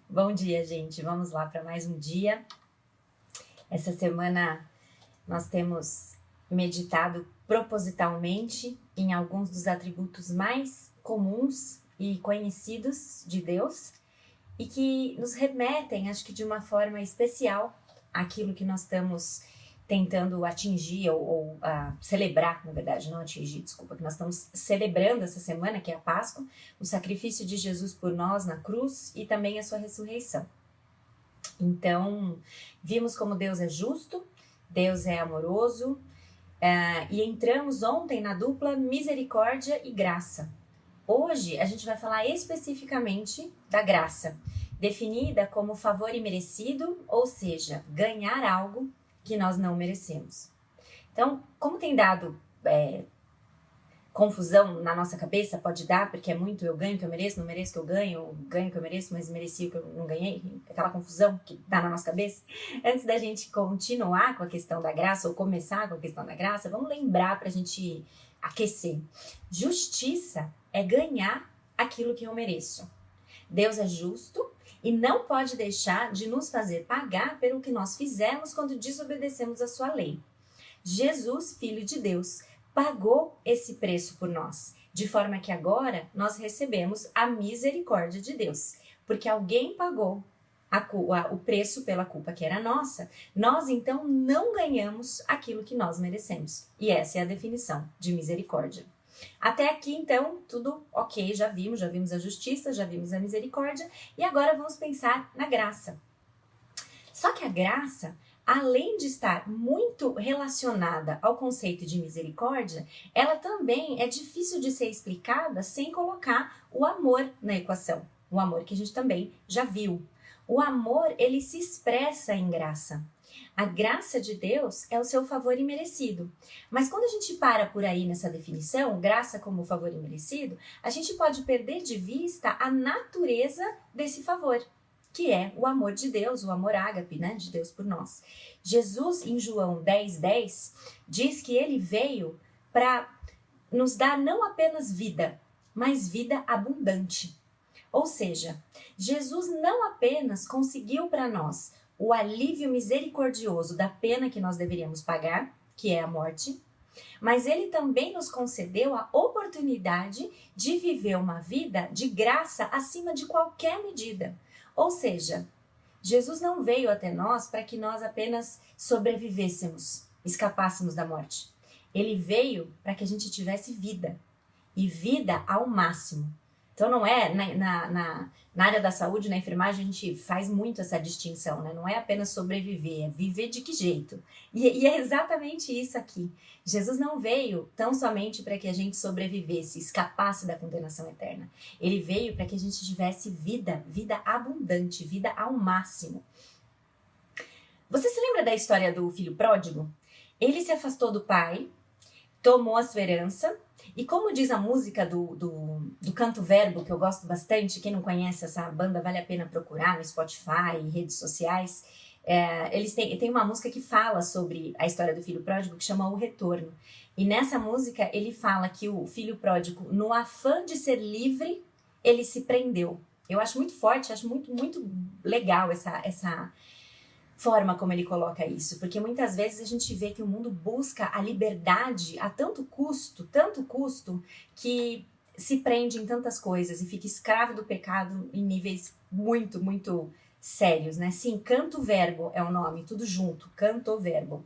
Bom dia, gente. Vamos lá para mais um dia. Essa semana nós temos meditado propositalmente em alguns dos atributos mais comuns e conhecidos de Deus e que nos remetem, acho que de uma forma especial, àquilo que nós estamos tentando atingir ou celebrar, na verdade, não atingir, desculpa, que nós estamos celebrando essa semana, que é a Páscoa, o sacrifício de Jesus por nós na cruz e também a sua ressurreição. Então, vimos como Deus é justo, Deus é amoroso, e entramos ontem na dupla misericórdia e graça. Hoje a gente vai falar especificamente da graça, definida como favor imerecido, ou seja, ganhar algo que nós não merecemos. Então, como tem dado confusão na nossa cabeça, pode dar, porque é muito eu ganho o que eu mereço, não mereço o que eu ganho o que eu mereço, mas mereci o que eu não ganhei, aquela confusão que dá na nossa cabeça. Antes da gente continuar com a questão da graça, ou começar com a questão da graça, vamos lembrar para a gente aquecer. Justiça é ganhar aquilo que eu mereço. Deus é justo e não pode deixar de nos fazer pagar pelo que nós fizemos quando desobedecemos a sua lei. Jesus, Filho de Deus, pagou esse preço por nós, de forma que agora nós recebemos a misericórdia de Deus, porque alguém pagou o preço pela culpa que era nossa, nós então não ganhamos aquilo que nós merecemos. E essa é a definição de misericórdia. Até aqui, então, tudo ok, já vimos a justiça, já vimos a misericórdia, e agora vamos pensar na graça. Só que a graça, além de estar muito relacionada ao conceito de misericórdia, ela também é difícil de ser explicada sem colocar o amor na equação. O amor que a gente também já viu. O amor, ele se expressa em graça. A graça de Deus é o seu favor imerecido. Mas quando a gente para por aí nessa definição, graça como favor imerecido, a gente pode perder de vista a natureza desse favor, que é o amor de Deus, o amor ágape, né, de Deus por nós. Jesus, em João 10:10, diz que ele veio para nos dar não apenas vida, mas vida abundante. Ou seja, Jesus não apenas conseguiu para nós o alívio misericordioso da pena que nós deveríamos pagar, que é a morte, mas ele também nos concedeu a oportunidade de viver uma vida de graça acima de qualquer medida. Ou seja, Jesus não veio até nós para que nós apenas sobrevivêssemos, escapássemos da morte. Ele veio para que a gente tivesse vida, e vida ao máximo. Então não é, na área da saúde, na enfermagem, a gente faz muito essa distinção, né? Não é apenas sobreviver, é viver de que jeito? E é exatamente isso aqui. Jesus não veio tão somente para que a gente sobrevivesse, escapasse da condenação eterna. Ele veio para que a gente tivesse vida, vida abundante, vida ao máximo. Você se lembra da história do filho pródigo? Ele se afastou do pai, tomou a sua herança, e como diz a música do Canto Verbo, que eu gosto bastante, quem não conhece essa banda vale a pena procurar no Spotify, redes sociais, eles têm uma música que fala sobre a história do filho pródigo, que chama O Retorno. E nessa música ele fala que o filho pródigo, no afã de ser livre, ele se prendeu. Eu acho muito forte, acho muito, muito legal essa forma como ele coloca isso, porque muitas vezes a gente vê que o mundo busca a liberdade a tanto custo, que se prende em tantas coisas e fica escravo do pecado em níveis muito, muito sérios, né? Sim, Canto Verbo é o nome, tudo junto, Canto Verbo.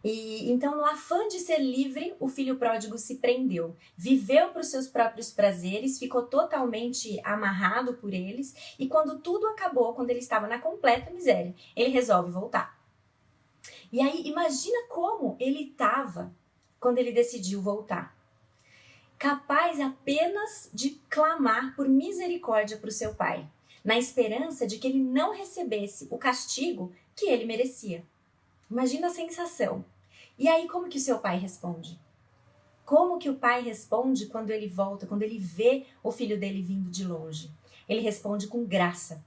E então, no afã de ser livre, o filho pródigo se prendeu, viveu para os seus próprios prazeres, ficou totalmente amarrado por eles, e quando tudo acabou, quando ele estava na completa miséria, ele resolve voltar. E aí, imagina como ele estava quando ele decidiu voltar. Capaz apenas de clamar por misericórdia para o seu pai, na esperança de que ele não recebesse o castigo que ele merecia. Imagina a sensação. E aí, como que o seu pai responde? Como que o pai responde quando ele volta, quando ele vê o filho dele vindo de longe? Ele responde com graça.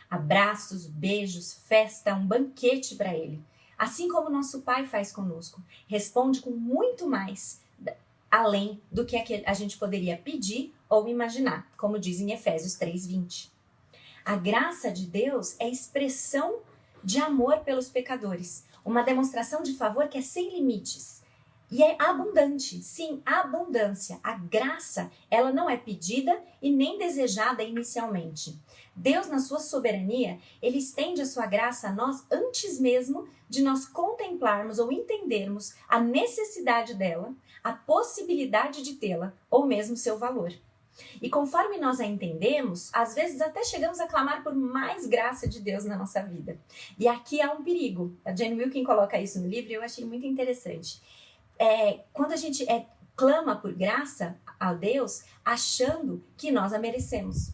Abraços, beijos, festa, um banquete para ele. Assim como nosso pai faz conosco. Responde com muito mais, além do que a gente poderia pedir ou imaginar, como diz em Efésios 3:20. A graça de Deus é expressão de amor pelos pecadores, uma demonstração de favor que é sem limites. E é abundante, sim, a abundância. A graça, ela não é pedida e nem desejada inicialmente. Deus, na sua soberania, ele estende a sua graça a nós antes mesmo de nós contemplarmos ou entendermos a necessidade dela, a possibilidade de tê-la ou mesmo seu valor. E conforme nós a entendemos, às vezes até chegamos a clamar por mais graça de Deus na nossa vida. E aqui há um perigo. A Jane Wilkin coloca isso no livro e eu achei muito interessante. Quando a gente clama por graça a Deus, achando que nós a merecemos.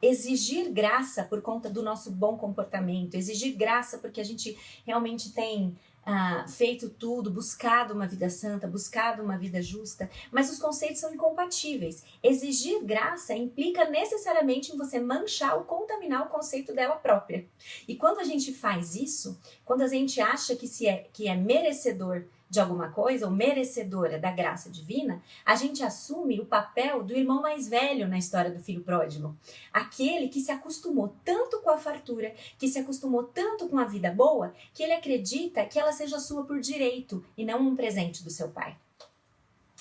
Exigir graça por conta do nosso bom comportamento, exigir graça porque a gente realmente tem feito tudo, buscado uma vida santa, buscado uma vida justa, mas os conceitos são incompatíveis. Exigir graça implica necessariamente em você manchar ou contaminar o conceito dela própria. E quando a gente faz isso, quando a gente acha que é merecedor de alguma coisa, ou merecedora da graça divina, a gente assume o papel do irmão mais velho na história do filho pródigo. Aquele que se acostumou tanto com a fartura, que se acostumou tanto com a vida boa, que ele acredita que ela seja sua por direito e não um presente do seu pai.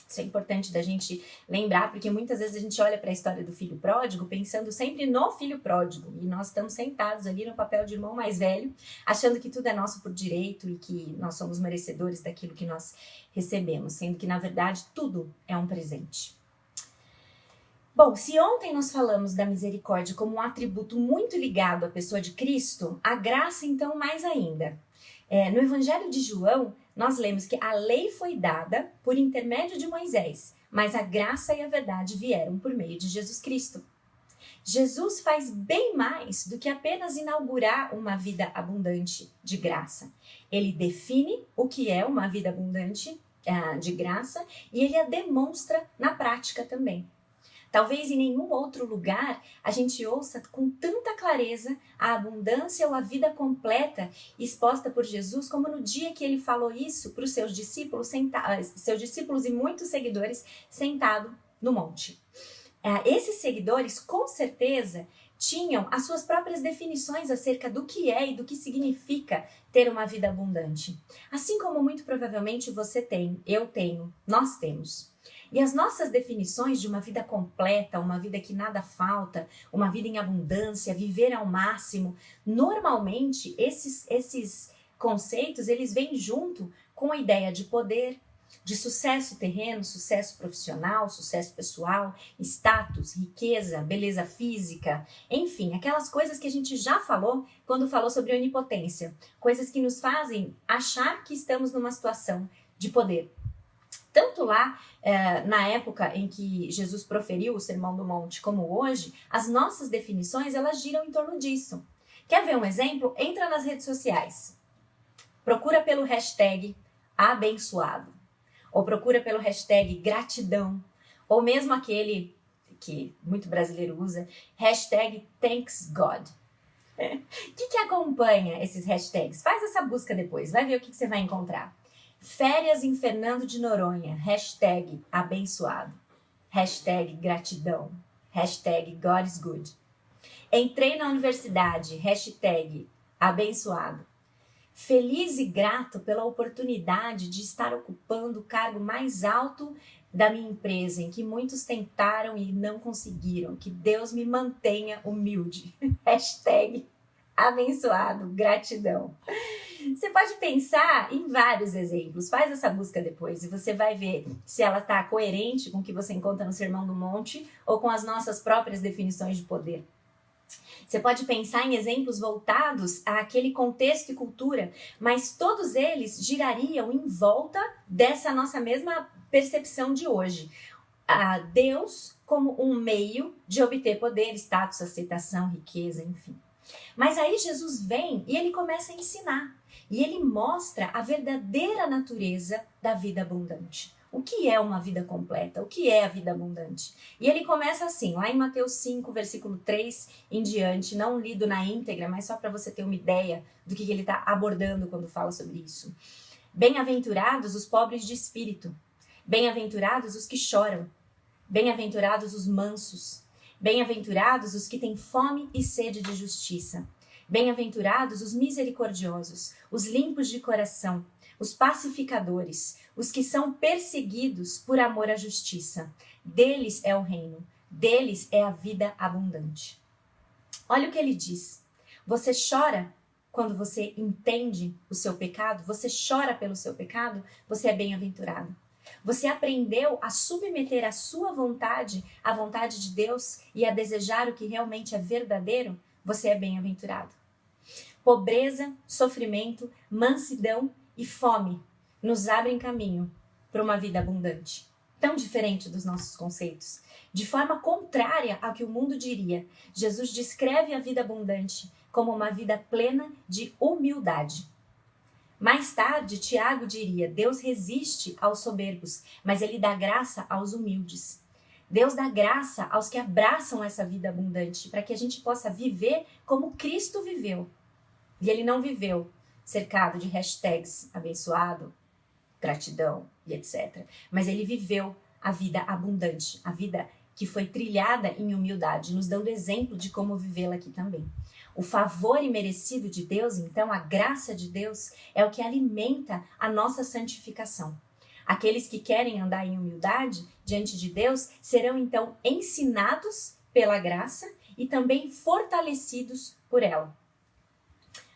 Isso é importante da gente lembrar, porque muitas vezes a gente olha para a história do filho pródigo pensando sempre no filho pródigo. E nós estamos sentados ali no papel de irmão mais velho, achando que tudo é nosso por direito e que nós somos merecedores daquilo que nós recebemos, sendo que, na verdade, tudo é um presente. Bom, se ontem nós falamos da misericórdia como um atributo muito ligado à pessoa de Cristo, a graça, então, mais ainda. No Evangelho de João, nós lemos que a lei foi dada por intermédio de Moisés, mas a graça e a verdade vieram por meio de Jesus Cristo. Jesus faz bem mais do que apenas inaugurar uma vida abundante de graça. Ele define o que é uma vida abundante de graça e ele a demonstra na prática também. Talvez em nenhum outro lugar a gente ouça com tanta clareza a abundância ou a vida completa exposta por Jesus, como no dia que ele falou isso para os seus discípulos e muitos seguidores sentados no monte. Esses seguidores, com certeza, tinham as suas próprias definições acerca do que é e do que significa ter uma vida abundante. Assim como muito provavelmente você tem, eu tenho, nós temos. E as nossas definições de uma vida completa, uma vida que nada falta, uma vida em abundância, viver ao máximo, normalmente esses conceitos, eles vêm junto com a ideia de poder, de sucesso terreno, sucesso profissional, sucesso pessoal, status, riqueza, beleza física, enfim, aquelas coisas que a gente já falou quando falou sobre onipotência, coisas que nos fazem achar que estamos numa situação de poder. Tanto lá, na época em que Jesus proferiu o Sermão do Monte, como hoje, as nossas definições, elas giram em torno disso. Quer ver um exemplo? Entra nas redes sociais. Procura pelo hashtag abençoado. Ou procura pelo hashtag gratidão. Ou mesmo aquele que muito brasileiro usa, hashtag thanks God. O que acompanha esses hashtags? Faz essa busca depois, vai ver o que você vai encontrar. Férias em Fernando de Noronha, hashtag abençoado, hashtag gratidão, hashtag God is good. Entrei na universidade, hashtag abençoado. Feliz e grato pela oportunidade de estar ocupando o cargo mais alto da minha empresa, em que muitos tentaram e não conseguiram. Que Deus me mantenha humilde. Hashtag abençoado, gratidão. Você pode pensar em vários exemplos, faz essa busca depois e você vai ver se ela está coerente com o que você encontra no Sermão do Monte ou com as nossas próprias definições de poder. Você pode pensar em exemplos voltados àquele contexto e cultura, mas todos eles girariam em volta dessa nossa mesma percepção de hoje. Deus como um meio de obter poder, status, aceitação, riqueza, enfim. Mas aí Jesus vem e ele começa a ensinar. E ele mostra a verdadeira natureza da vida abundante. O que é uma vida completa? O que é a vida abundante? E ele começa assim, lá em Mateus 5, versículo 3 em diante, não lido na íntegra, mas só para você ter uma ideia do que ele está abordando quando fala sobre isso. Bem-aventurados os pobres de espírito, bem-aventurados os que choram, bem-aventurados os mansos. Bem-aventurados os que têm fome e sede de justiça. Bem-aventurados os misericordiosos, os limpos de coração, os pacificadores, os que são perseguidos por amor à justiça. Deles é o reino, deles é a vida abundante. Olha o que ele diz. Você chora quando você entende o seu pecado, você chora pelo seu pecado, você é bem-aventurado. Você aprendeu a submeter a sua vontade à vontade de Deus e a desejar o que realmente é verdadeiro, você é bem-aventurado. Pobreza, sofrimento, mansidão e fome nos abrem caminho para uma vida abundante. Tão diferente dos nossos conceitos. De forma contrária ao que o mundo diria, Jesus descreve a vida abundante como uma vida plena de humildade. Mais tarde, Tiago diria, Deus resiste aos soberbos, mas ele dá graça aos humildes. Deus dá graça aos que abraçam essa vida abundante, para que a gente possa viver como Cristo viveu. E ele não viveu cercado de hashtags abençoado, gratidão e etc. Mas ele viveu a vida abundante, a vida que foi trilhada em humildade, nos dando exemplo de como vivê-la aqui também. O favor imerecido de Deus, então, a graça de Deus, é o que alimenta a nossa santificação. Aqueles que querem andar em humildade diante de Deus serão, então, ensinados pela graça e também fortalecidos por ela.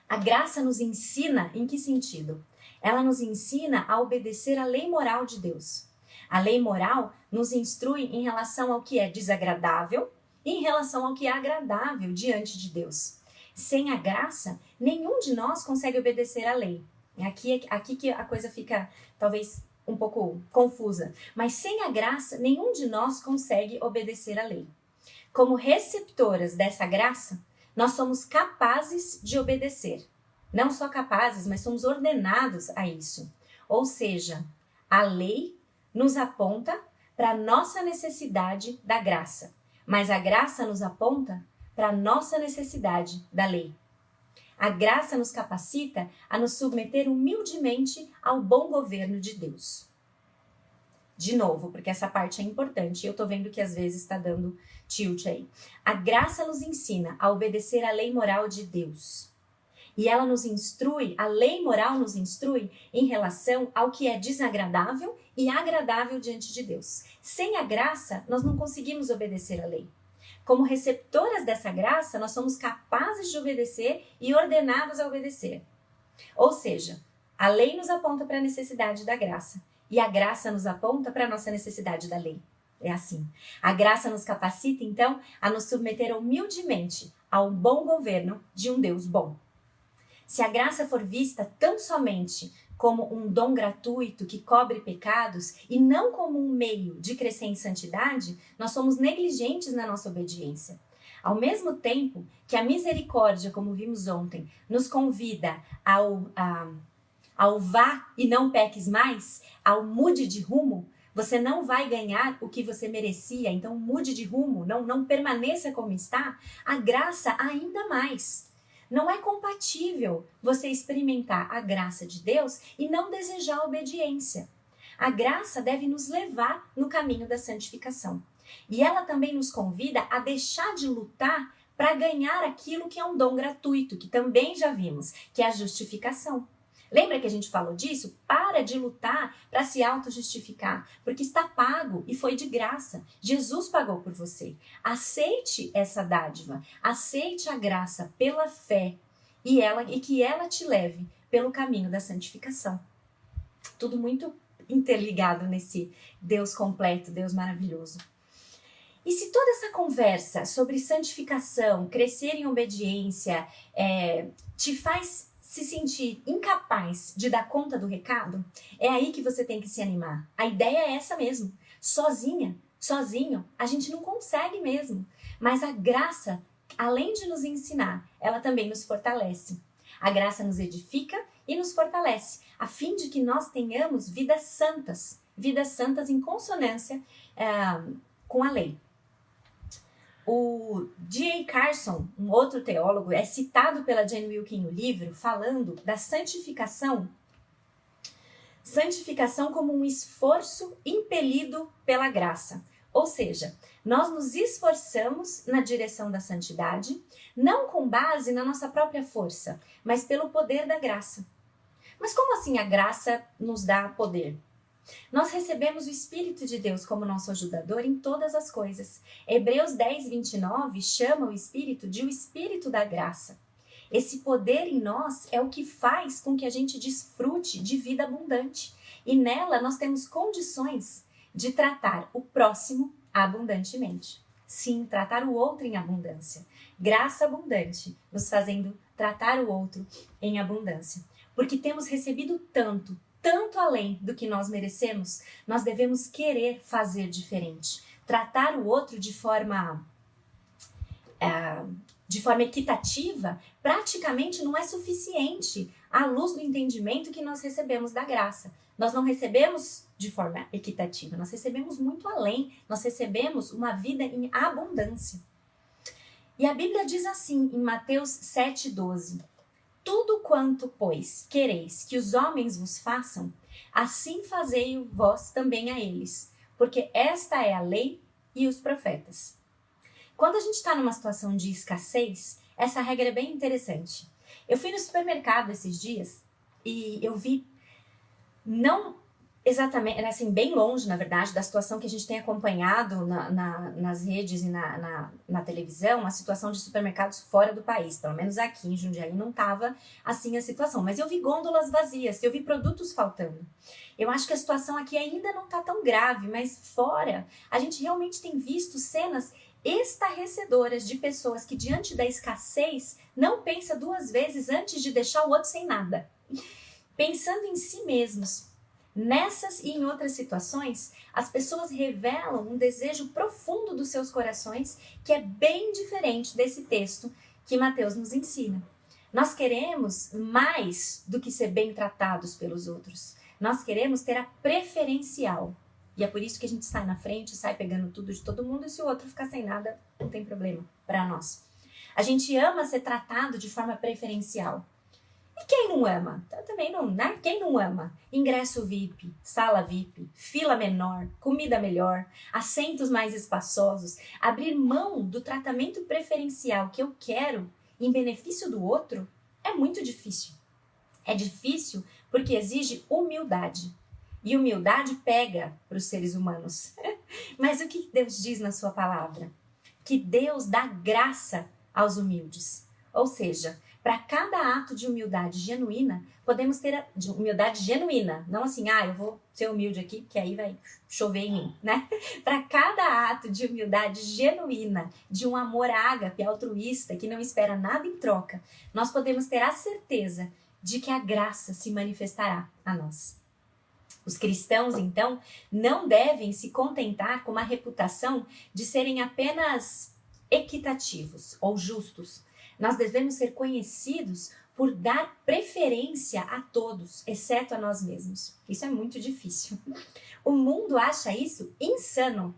A graça nos ensina em que sentido? Ela nos ensina a obedecer à lei moral de Deus. A lei moral nos instrui em relação ao que é desagradável e em relação ao que é agradável diante de Deus. Sem a graça, nenhum de nós consegue obedecer à lei. É aqui que a coisa fica, talvez, um pouco confusa. Mas sem a graça, nenhum de nós consegue obedecer à lei. Como receptoras dessa graça, nós somos capazes de obedecer. Não só capazes, mas somos ordenados a isso. Ou seja, a lei nos aponta para a nossa necessidade da graça, mas a graça nos aponta para a nossa necessidade da lei. A graça nos capacita a nos submeter humildemente ao bom governo de Deus. De novo, porque essa parte é importante e eu tô vendo que às vezes está dando tilt aí. A graça nos ensina a obedecer à lei moral de Deus. E ela nos instrui, a lei moral nos instrui em relação ao que é desagradável e agradável diante de Deus. Sem a graça, nós não conseguimos obedecer à lei. Como receptoras dessa graça, nós somos capazes de obedecer e ordenados a obedecer. Ou seja, a lei nos aponta para a necessidade da graça e a graça nos aponta para a nossa necessidade da lei. É assim. A graça nos capacita, então, a nos submeter humildemente ao bom governo de um Deus bom. Se a graça for vista tão somente como um dom gratuito que cobre pecados e não como um meio de crescer em santidade, nós somos negligentes na nossa obediência. Ao mesmo tempo que a misericórdia, como vimos ontem, nos convida ao vá e não peques mais, ao mude de rumo, você não vai ganhar o que você merecia, então mude de rumo, não permaneça como está, a graça ainda mais. Não é compatível você experimentar a graça de Deus e não desejar a obediência. A graça deve nos levar no caminho da santificação. E ela também nos convida a deixar de lutar para ganhar aquilo que é um dom gratuito, que também já vimos, que é a justificação. Lembra que a gente falou disso? Para de lutar para se auto-justificar, porque está pago e foi de graça. Jesus pagou por você. Aceite essa dádiva, aceite a graça pela fé e que ela te leve pelo caminho da santificação. Tudo muito interligado nesse Deus completo, Deus maravilhoso. E se toda essa conversa sobre santificação, crescer em obediência, te faz se sentir incapaz de dar conta do recado, é aí que você tem que se animar. A ideia é essa mesmo. Sozinho, a gente não consegue mesmo. Mas a graça, além de nos ensinar, ela também nos fortalece. A graça nos edifica e nos fortalece, a fim de que nós tenhamos vidas santas em consonância com a lei. O D.A. Carson, um outro teólogo, é citado pela Jane Wilkin no livro, falando da santificação como um esforço impelido pela graça. Ou seja, nós nos esforçamos na direção da santidade, não com base na nossa própria força, mas pelo poder da graça. Mas como assim a graça nos dá poder? Nós recebemos o Espírito de Deus como nosso ajudador em todas as coisas. Hebreus 10, 29 chama o Espírito de o Espírito da graça. Esse poder em nós é o que faz com que a gente desfrute de vida abundante. E nela nós temos condições de tratar o próximo abundantemente. Sim, tratar o outro em abundância. Graça abundante, nos fazendo tratar o outro em abundância. Porque temos recebido tanto além do que nós merecemos, nós devemos querer fazer diferente. Tratar o outro de forma equitativa, praticamente não é suficiente à luz do entendimento que nós recebemos da graça. Nós não recebemos de forma equitativa, nós recebemos muito além, nós recebemos uma vida em abundância. E a Bíblia diz assim, em Mateus 7,12: tudo quanto, pois, quereis que os homens vos façam, assim fazei-o vós também a eles, porque esta é a lei e os profetas. Quando a gente está numa situação de escassez, essa regra é bem interessante. Eu fui no supermercado esses dias e eu vi, não exatamente, era assim, bem longe, na verdade, da situação que a gente tem acompanhado nas redes e na televisão, a situação de supermercados fora do país. Pelo menos aqui em Jundiaí não estava assim a situação. Mas eu vi gôndolas vazias, eu vi produtos faltando. Eu acho que a situação aqui ainda não está tão grave, mas fora a gente realmente tem visto cenas estarrecedoras de pessoas que, diante da escassez, não pensa duas vezes antes de deixar o outro sem nada. Pensando em si mesmos. Nessas e em outras situações, as pessoas revelam um desejo profundo dos seus corações que é bem diferente desse texto que Mateus nos ensina. Nós queremos mais do que ser bem tratados pelos outros. Nós queremos ter a preferencial. E é por isso que a gente sai na frente, sai pegando tudo de todo mundo, e se o outro ficar sem nada, não tem problema para nós. A gente ama ser tratado de forma preferencial. E quem não ama? Eu também não, né? Quem não ama? Ingresso VIP, sala VIP, fila menor, comida melhor, assentos mais espaçosos. Abrir mão do tratamento preferencial que eu quero em benefício do outro é muito difícil. É difícil porque exige humildade. E humildade pega para os seres humanos. Mas o que Deus diz na sua palavra? Que Deus dá graça aos humildes. Ou seja, para cada ato de humildade genuína, podemos ter humildade genuína. Não assim, eu vou ser humilde aqui, que aí vai chover em mim, né? Para cada ato de humildade genuína, de um amor ágape, altruísta, que não espera nada em troca, nós podemos ter a certeza de que a graça se manifestará a nós. Os cristãos, então, não devem se contentar com uma reputação de serem apenas equitativos ou justos. Nós devemos ser conhecidos por dar preferência a todos, exceto a nós mesmos. Isso é muito difícil. O mundo acha isso insano.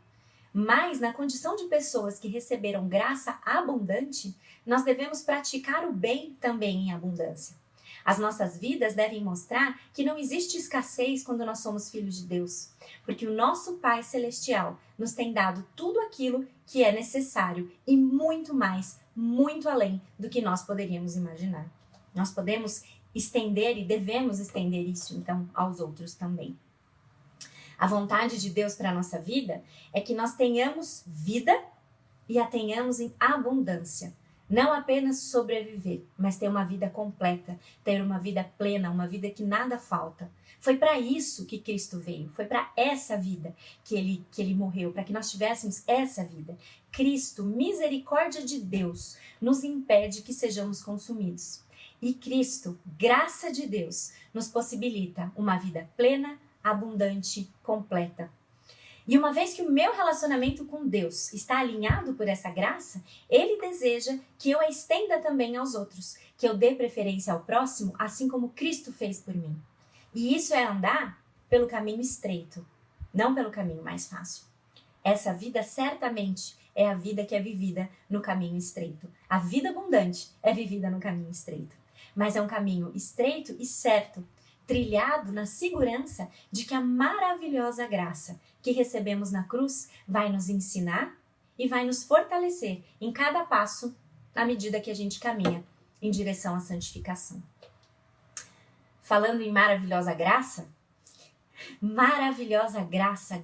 Mas, na condição de pessoas que receberam graça abundante, nós devemos praticar o bem também em abundância. As nossas vidas devem mostrar que não existe escassez quando nós somos filhos de Deus, porque o nosso Pai Celestial nos tem dado tudo aquilo que é necessário e muito mais, muito além do que nós poderíamos imaginar. Nós podemos estender e devemos estender isso, então, aos outros também. A vontade de Deus para a nossa vida é que nós tenhamos vida e a tenhamos em abundância. Não apenas sobreviver, mas ter uma vida completa, ter uma vida plena, uma vida que nada falta. Foi para isso que Cristo veio, foi para essa vida que ele morreu, para que nós tivéssemos essa vida. Cristo, misericórdia de Deus, nos impede que sejamos consumidos. E Cristo, graça de Deus, nos possibilita uma vida plena, abundante, completa. E uma vez que o meu relacionamento com Deus está alinhado por essa graça, Ele deseja que eu a estenda também aos outros, que eu dê preferência ao próximo, assim como Cristo fez por mim. E isso é andar pelo caminho estreito, não pelo caminho mais fácil. Essa vida certamente é a vida que é vivida no caminho estreito. A vida abundante é vivida no caminho estreito. Mas é um caminho estreito e certo, trilhado na segurança de que a maravilhosa graça que recebemos na cruz vai nos ensinar e vai nos fortalecer em cada passo à medida que a gente caminha em direção à santificação. Falando em maravilhosa graça,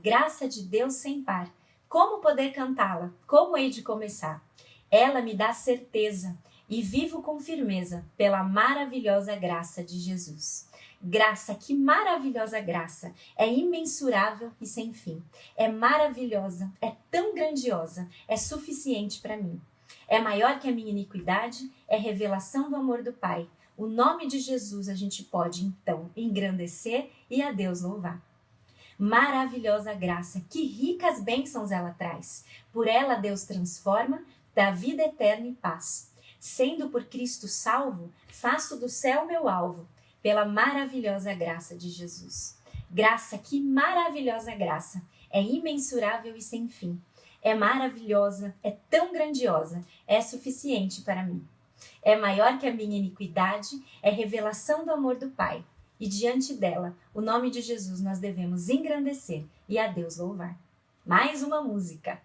graça de Deus sem par. Como poder cantá-la? Como hei de começar? Ela me dá certeza e vivo com firmeza pela maravilhosa graça de Jesus. Graça, que maravilhosa graça! É imensurável e sem fim. É maravilhosa, é tão grandiosa, é suficiente para mim. É maior que a minha iniquidade, é revelação do amor do Pai. O nome de Jesus a gente pode, então, engrandecer e a Deus louvar. Maravilhosa graça, que ricas bênçãos ela traz. Por ela Deus transforma, dá vida eterna e paz. Sendo por Cristo salvo, faço do céu meu alvo, pela maravilhosa graça de Jesus. Graça, que maravilhosa graça, é imensurável e sem fim. É maravilhosa, é tão grandiosa, é suficiente para mim. É maior que a minha iniquidade, é revelação do amor do Pai. E diante dela, o nome de Jesus nós devemos engrandecer e a Deus louvar. Mais uma música.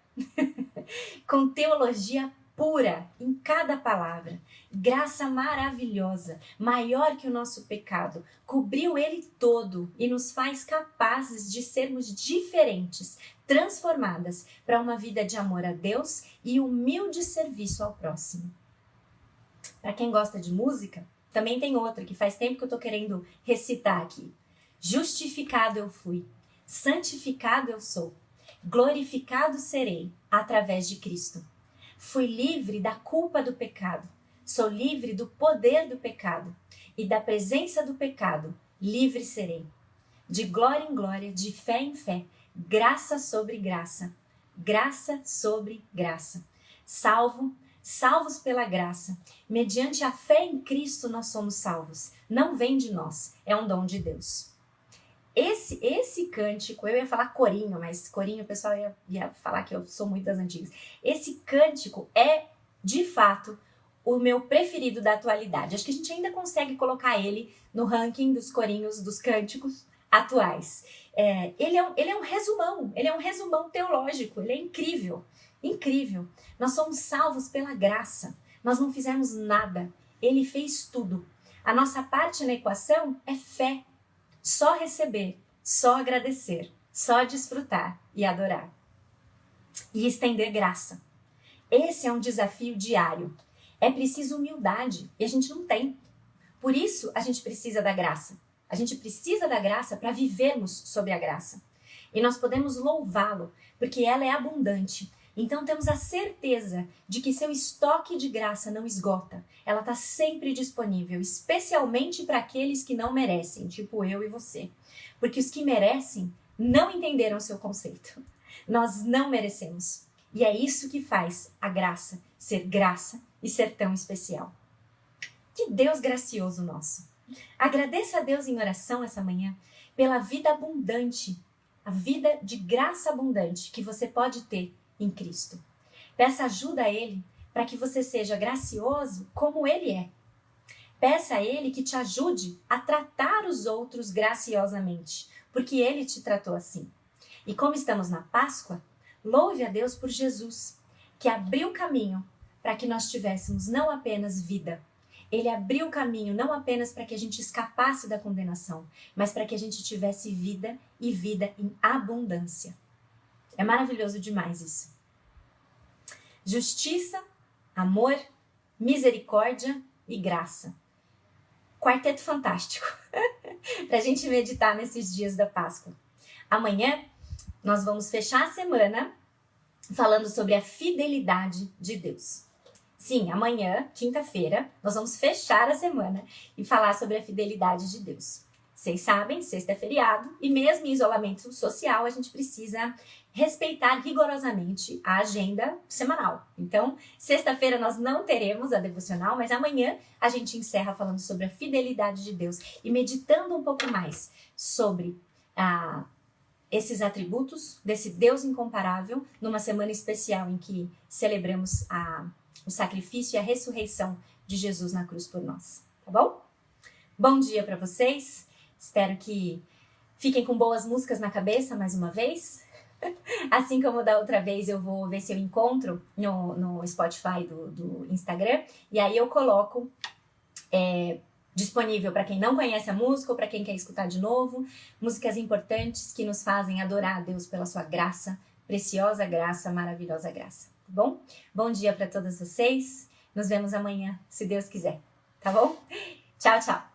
Com teologia pura em cada palavra. Graça maravilhosa, maior que o nosso pecado. Cobriu ele todo e nos faz capazes de sermos diferentes, transformadas para uma vida de amor a Deus e humilde serviço ao próximo. Para quem gosta de música, também tem outra que faz tempo que eu estou querendo recitar aqui. Justificado eu fui, santificado eu sou, glorificado serei através de Cristo. Fui livre da culpa do pecado, sou livre do poder do pecado e da presença do pecado, livre serei. De glória em glória, de fé em fé, graça sobre graça, graça sobre graça. Salvos pela graça, mediante a fé em Cristo nós somos salvos. Não vem de nós, é um dom de Deus. Esse cântico, eu ia falar corinho, mas corinho o pessoal ia falar que eu sou muito das antigas. Esse cântico é, de fato, o meu preferido da atualidade. Acho que a gente ainda consegue colocar ele no ranking dos corinhos, dos cânticos atuais. Ele é um resumão teológico, ele é incrível. Incrível. Nós somos salvos pela graça. Nós não fizemos nada. Ele fez tudo. A nossa parte na equação é fé. Só receber, só agradecer, só desfrutar e adorar. E estender graça. Esse é um desafio diário. É preciso humildade e a gente não tem. Por isso a gente precisa da graça. A gente precisa da graça para vivermos sob a graça. E nós podemos louvá-lo porque ela é abundante. Então temos a certeza de que seu estoque de graça não esgota. Ela está sempre disponível, especialmente para aqueles que não merecem, tipo eu e você. Porque os que merecem não entenderam o seu conceito. Nós não merecemos. E é isso que faz a graça e ser tão especial. Que Deus gracioso nosso. Agradeça a Deus em oração essa manhã pela vida abundante, a vida de graça abundante que você pode ter em Cristo. Peça ajuda a Ele para que você seja gracioso como Ele é. Peça a Ele que te ajude a tratar os outros graciosamente, porque Ele te tratou assim. E como estamos na Páscoa, louve a Deus por Jesus, que abriu o caminho para que nós tivéssemos não apenas vida. Ele abriu o caminho não apenas para que a gente escapasse da condenação, mas para que a gente tivesse vida e vida em abundância. É maravilhoso demais isso. Justiça, amor, misericórdia e graça. Quarteto fantástico para a gente meditar nesses dias da Páscoa. Amanhã nós vamos fechar a semana falando sobre a fidelidade de Deus. Sim, amanhã, quinta-feira, nós vamos fechar a semana e falar sobre a fidelidade de Deus. Vocês sabem, sexta é feriado e mesmo em isolamento social a gente precisa respeitar rigorosamente a agenda semanal. Então, sexta-feira nós não teremos a devocional, mas amanhã a gente encerra falando sobre a fidelidade de Deus e meditando um pouco mais sobre esses atributos desse Deus incomparável numa semana especial em que celebramos o sacrifício e a ressurreição de Jesus na cruz por nós. Tá bom? Bom dia para vocês. Espero que fiquem com boas músicas na cabeça mais uma vez. Assim como da outra vez, eu vou ver se eu encontro no Spotify do Instagram. E aí eu coloco disponível para quem não conhece a música ou para quem quer escutar de novo. Músicas importantes que nos fazem adorar a Deus pela sua graça, preciosa graça, maravilhosa graça. Tá bom? Bom dia para todas vocês. Nos vemos amanhã, se Deus quiser. Tá bom? Tchau, tchau.